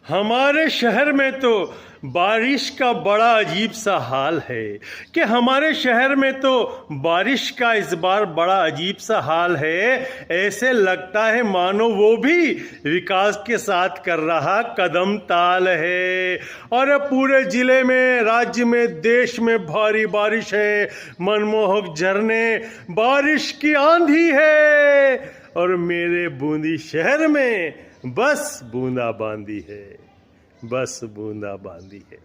हमारे शहर में तो बारिश का बड़ा अजीब सा हाल है कि हमारे शहर में तो बारिश का इस बार बड़ा अजीब सा हाल है। ऐसे लगता है मानो वो भी विकास के साथ कर रहा कदम ताल है। और पूरे जिले में, राज्य में, देश में भारी बारिश है, मनमोहक झरने, बारिश की आंधी है। और मेरे बूंदी शहर में बस बूंदाबांदी है, बस बूंदाबांदी है।